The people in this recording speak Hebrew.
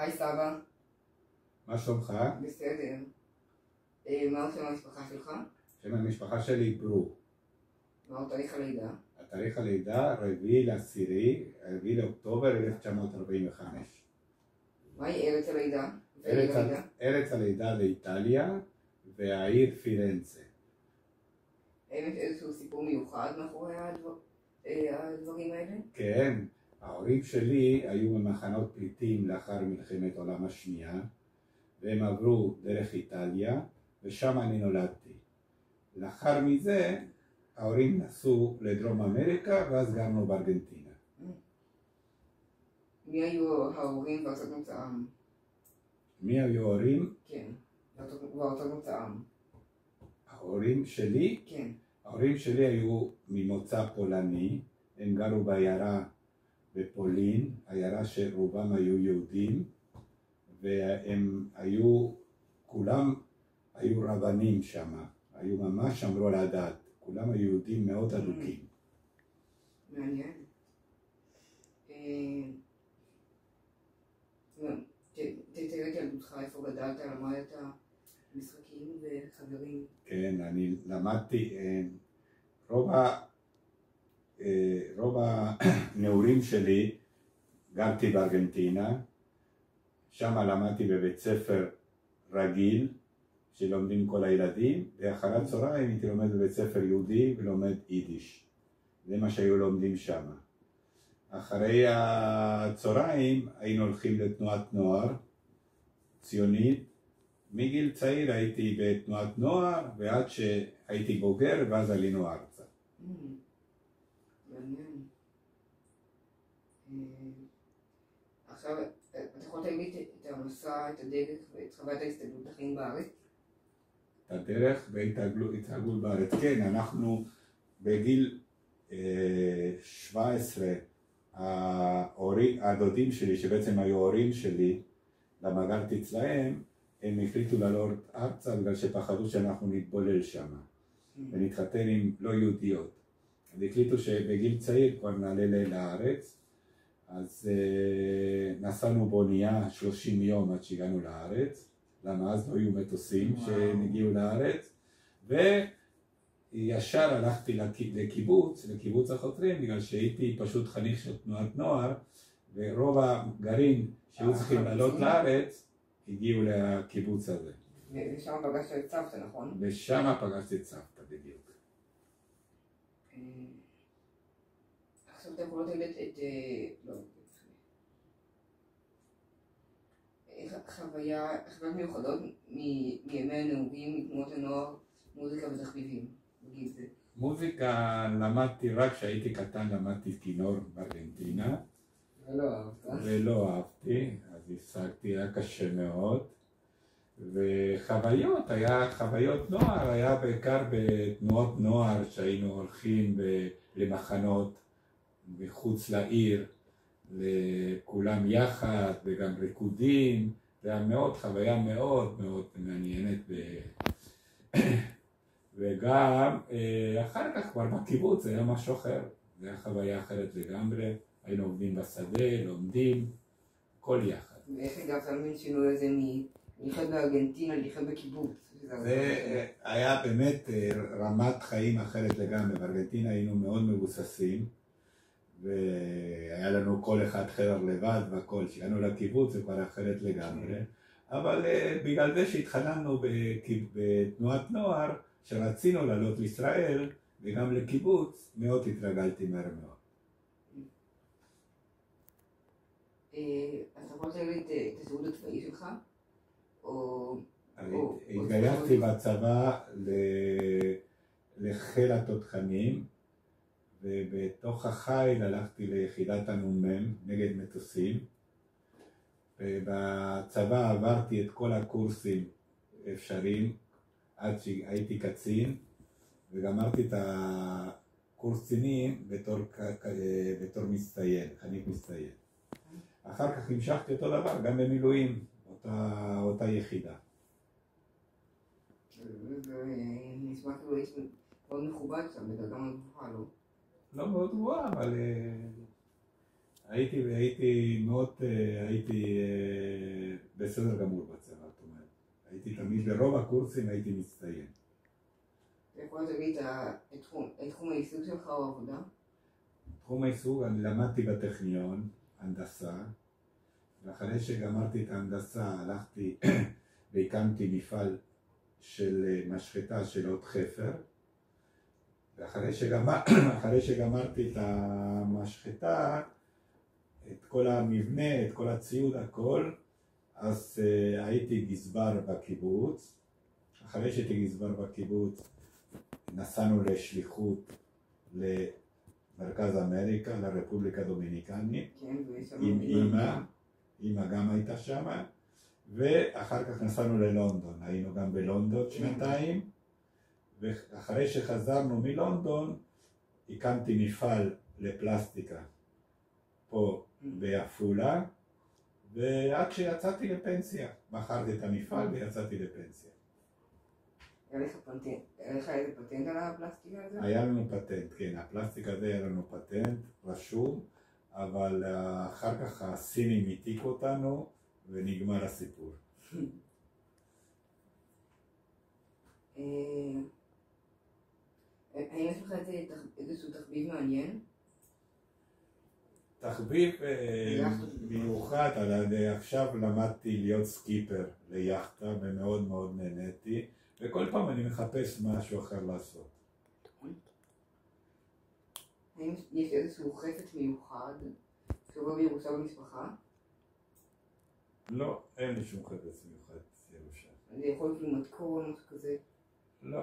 היי סבא. מה שלומך? בסדר. מה שם המשפחה שלך? שם המשפחה שלי ברו. מהו תאריך הלידה? התאריך הלידה 4 לאוקטובר 1945. מהי ארץ הלידה? ארץ הלידה לאיטליה והעיר פירנצה. האם יש איזשהו סיפור מיוחד מאחורי הדברים האלה? כן, ההורים שלי היו במחנות פליטים לאחר מלחמת העולם השנייה, והם עברו דרך איטליה, ושם אני נולדתי. לאחר מזה ההורים נסעו לדרום אמריקה, ואז גרנו בארגנטינה. מי היו ההורים וארצות מוצאם? מי היו ההורים? כן, וארצות מוצאם. ההורים שלי? כן. ההורים שלי היו ממוצא פולני, הם גרו בעיירה בפולין, עיירה שרובם היו יהודים, והם היו, כולם היו רבנים שם, היו ממש שמרו על הדת, כולם היו יהודים מאוד אדוקים. מעניין. תתאר את ילדותך, איפה גדלת, למדת משחקים וחברים? כן, אני למדתי, רוב הנעורים שלי גרתי בארגנטינה, שם למדתי בבית ספר רגיל שלומדים כל הילדים, ואחר הצהריים הייתי לומד בבית ספר יהודי ולומד יידיש. זה מה שהיו לומדים שם. אחרי הצהריים היינו הולכים לתנועת נוער ציונית. מגיל צעיר הייתי בתנועת נוער ועד שהייתי בוגר, ואז עלינו ארצה. מעניין. עכשיו, אתה יכול להגיד את המסע, את הדרך ואת חוויית ההסתגלות החיים בארץ? את הדרך והתהגלות בארץ. כן, אנחנו בגיל 17, הדודים שלי, שבעצם היו ההורים שלי, למה גרתי אצלהם, הם החליטו לעלות ארצה בגלל שפחדו שאנחנו נתבולל שם ונתחתן עם לא יהודיות. אז החליטו שבגיל צעיר כבר נעלה לארץ, אז נסענו באונייה 30 יום עד שהגענו לארץ, למה אז לא היו מטוסים שהגיעו לארץ, וישר הלכתי לקיבוץ החותרים, בגלל שהייתי פשוט חניך של תנועת נוער, ורוב הגרים שהיו צריכים לעלות לארץ הגיעו לקיבוץ הזה. ושם פגשת את סבתא, נכון? ושם פגשתי את סבתא, בדיוק. עכשיו אתה יכול לתת חוויות מיוחדות מימי הנעורים, מתנועות הנוער, מוזיקה ותחביבים בגיל זה. מוזיקה למדתי רק כשהייתי קטן, למדתי כינור בארגנטינה. ולא אהבתי, אז הפסקתי, היה קשה מאוד. וחוויות, היה חוויות נוער, היה בעיקר בתנועות נוער שהיינו הולכים למחנות מחוץ לעיר, לכולם יחד וגם ריקודים, זה היה מאוד, חוויה מאוד מאוד מעניינת. וגם אחר כך כבר בקיבוץ זה היה משהו אחר, זה היה חוויה אחרת לגמרי, היינו עובדים בשדה, לומדים, כל יחד. ואיך הגעת להבין שינוי הזה לחיות בארגנטינה, לחיות בקיבוץ? זה היה באמת רמת חיים אחרת לגמרי. בארגנטינה היינו מאוד מבוססים, והיה לנו כל אחד חדר לבד והכל. כשהגענו לקיבוץ זה כבר אחרת לגמרי. אבל בגלל זה שהתחננו בתנועת נוער, שרצינו לעלות לישראל וגם לקיבוץ, מאוד התרגלתי מהר מאוד. אתה יכול להגיד את השירות הצבאי שלך? התגייסתי בצבא לחיל התותחנים, ובתוך החיל הלכתי ליחידת הנ"מ נגד מטוסים, ובצבא עברתי את כל הקורסים אפשריים עד שהייתי קצין, וגמרתי את הקורס קצינים בתור מצטיין, חניך מצטיין. אחר כך המשכתי אותו דבר, גם במילואים, אותה יחידה. זה נשמע כאילו איש מאוד מכובד שם, בדרגה מאוד גבוהה, לא? לא מאוד גבוהה, אבל הייתי מאוד, הייתי בסדר גמור בצבא, זאת אומרת. הייתי תמיד, ברוב הקורסים הייתי מצטיין. אתה יכול להגיד את תחום העיסוק שלך או עבודה? תחום העיסוק, אני למדתי בטכניון, הנדסה, ואחרי שגמרתי את ההנדסה הלכתי והקמתי מפעל של משחטה של עוד חפר, ואחרי שגמרתי את המשחטה, את כל המבנה, את כל הציוד, הכל, אז הייתי גזבר בקיבוץ. אחרי שהייתי גזבר בקיבוץ, נסענו לשליחות למרכז אמריקה, לרפובליקה דומיניקנית, כן, עם אמא גם הייתה שם, ואחר כך נסענו ללונדון, היינו גם בלונדון שנתיים, ואחרי שחזרנו מלונדון, הקמתי מפעל לפלסטיקה פה בעפולה, ועד שיצאתי לפנסיה, מכרתי את המפעל ויצאתי לפנסיה. היה לך איזה פטנט על הפלסטיקה הזה? היה לנו פטנט, כן, הפלסטיק הזה היה לנו פטנט רשום, אבל אחר כך הסינים העתיקו אותנו ונגמר הסיפור. האם יש לך איזשהו תחביב מעניין? תחביב מיוחד, עכשיו למדתי להיות סקיפר ליאכטה ומאוד מאוד נהניתי, וכל פעם אני מחפש משהו אחר לעשות. האם יש איזשהו חפץ מיוחד שעובר בירושה במשפחה? לא, אין לי שום חפץ מיוחד ירושה. זה יכול להיות מתכון או כזה? לא.